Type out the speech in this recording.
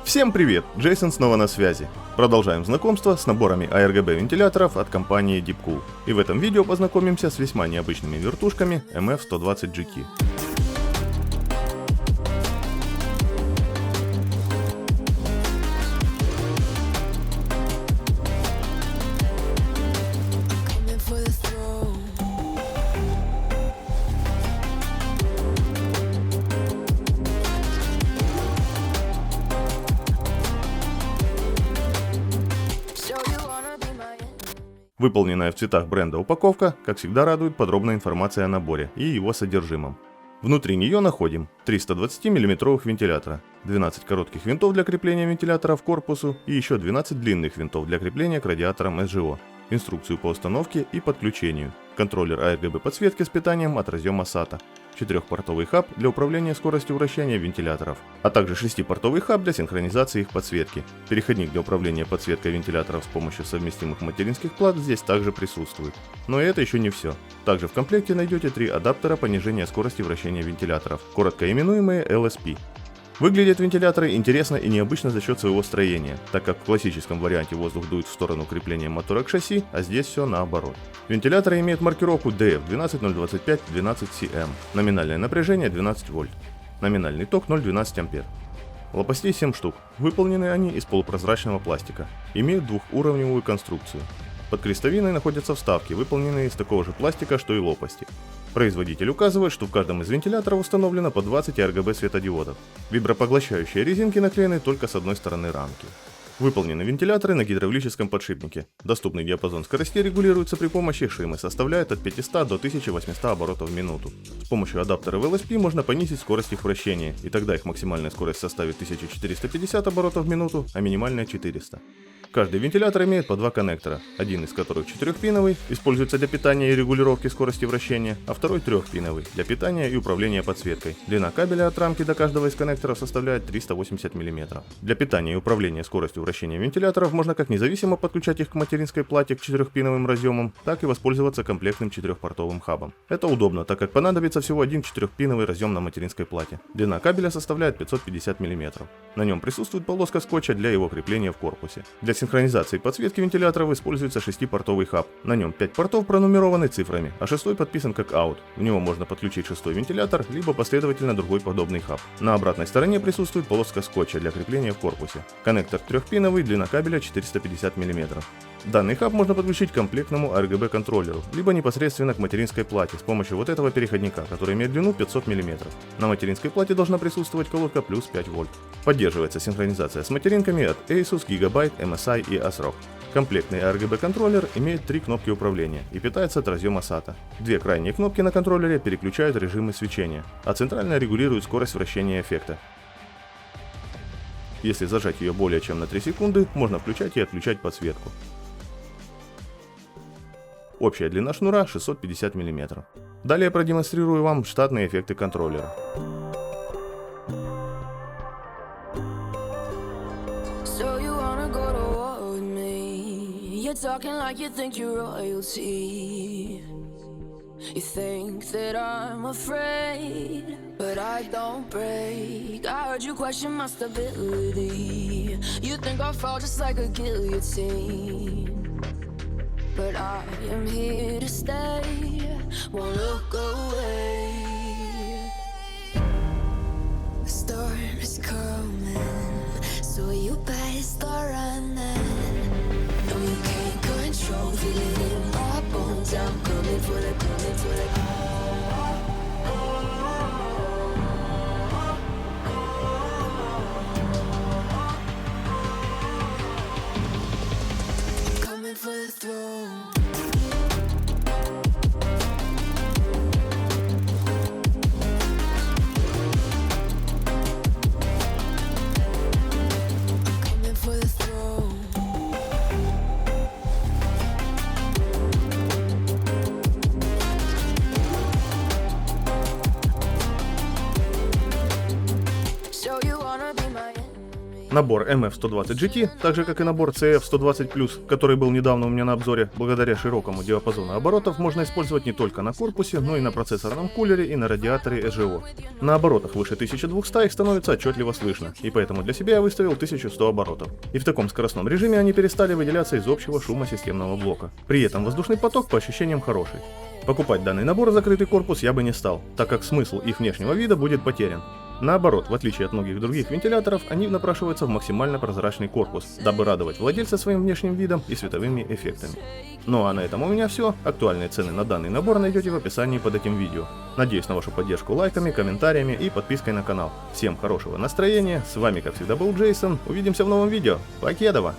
Всем привет! Джейсон снова на связи. Продолжаем знакомство с наборами ARGB вентиляторов от компании Deepcool. И в этом видео познакомимся с весьма необычными вертушками MF120GT. Выполненная в цветах бренда упаковка, как всегда, радует подробная информация о наборе и его содержимом. Внутри нее находим 320 мм вентилятора, 12 коротких винтов для крепления вентилятора к корпусу и еще 12 длинных винтов для крепления к радиаторам SGO, инструкцию по установке и подключению, контроллер ARGB подсветки с питанием от разъема SATA, 4-портовый хаб для управления скоростью вращения вентиляторов, а также 6-портовый хаб для синхронизации их подсветки. Переходник для управления подсветкой вентиляторов с помощью совместимых материнских плат здесь также присутствует. Но и это еще не все. Также в комплекте найдете 3 адаптера понижения скорости вращения вентиляторов, коротко именуемые LSP. Выглядят вентиляторы интересно и необычно за счет своего строения, так как в классическом варианте воздух дует в сторону крепления мотора к шасси, а здесь все наоборот. Вентиляторы имеют маркировку DF 12025-12CM, номинальное напряжение 12 вольт, номинальный ток 0,12 А. Лопастей 7 штук, выполнены они из полупрозрачного пластика, имеют двухуровневую конструкцию. Под крестовиной находятся вставки, выполненные из такого же пластика, что и лопасти. Производитель указывает, что в каждом из вентиляторов установлено по 20 RGB светодиодов. Вибропоглощающие резинки наклеены только с одной стороны рамки. Выполнены вентиляторы на гидравлическом подшипнике. Доступный диапазон скоростей регулируется при помощи шимы, составляет от 500 до 1800 оборотов в минуту. С помощью адаптеров LSP можно понизить скорость их вращения, и тогда их максимальная скорость составит 1450 оборотов в минуту, а минимальная 400. Каждый вентилятор имеет по 2 коннектора, один из которых 4-пиновый, используется для питания и регулировки скорости вращения, а второй 3-пиновый, для питания и управления подсветкой. Длина кабеля от рамки до каждого из коннекторов составляет 380 мм. Для питания и управления скоростью вращения вентиляторов можно как независимо подключать их к материнской плате к 4-пиновым разъемам, так и воспользоваться комплектным 4-портовым хабом. Это удобно, так как понадобится всего один 4-пиновый разъем на материнской плате. Длина кабеля составляет 550 мм. На нем присутствует полоска скотча для его крепления в корпусе. Для синхронизации подсветки вентиляторов используется 6-портовый хаб. На нем 5 портов пронумерованы цифрами, а 6-й подписан как out. В него можно подключить 6-й вентилятор, либо последовательно другой подобный хаб. На обратной стороне присутствует полоска скотча для крепления в корпусе. Коннектор 3-пиновый, длина кабеля 450 мм. Данный хаб можно подключить к комплектному RGB контроллеру, либо непосредственно к материнской плате с помощью вот этого переходника, который имеет длину 500 мм. На материнской плате должна присутствовать колодка плюс 5 вольт. Поддерживается синхронизация с материнками от Asus, Gigabyte, MSI и ASRock. Комплектный RGB контроллер имеет 3 кнопки управления и питается от разъема SATA. 2 крайние кнопки на контроллере переключают режимы свечения, а центральная регулирует скорость вращения эффекта. Если зажать ее более чем на 3 секунды, можно включать и отключать подсветку. Общая длина шнура 650 мм. Далее продемонстрирую вам штатные эффекты контроллера. You think that I'm afraid, but I don't break. I heard you question my stability. You think I'll fall just like a guillotine, but I am here to stay, won't look away. The storm is coming, so you better start running. No, you can't control, feel it in my bones. I'm coming for the, coming for the. Coming for the throne. Набор MF120 GT, так же как и набор CF120+, который был недавно у меня на обзоре, благодаря широкому диапазону оборотов можно использовать не только на корпусе, но и на процессорном кулере и на радиаторе SGO. На оборотах выше 1200 их становится отчетливо слышно, и поэтому для себя я выставил 1100 оборотов. И в таком скоростном режиме они перестали выделяться из общего шума системного блока. При этом воздушный поток по ощущениям хороший. Покупать данный набор в закрытый корпус я бы не стал, так как смысл их внешнего вида будет потерян. Наоборот, в отличие от многих других вентиляторов, они напрашиваются в максимально прозрачный корпус, дабы радовать владельца своим внешним видом и световыми эффектами. Ну а на этом у меня все. Актуальные цены на данный набор найдете в описании под этим видео. Надеюсь на вашу поддержку лайками, комментариями и подпиской на канал. Всем хорошего настроения, с вами как всегда был Джейсон, увидимся в новом видео. Покедова!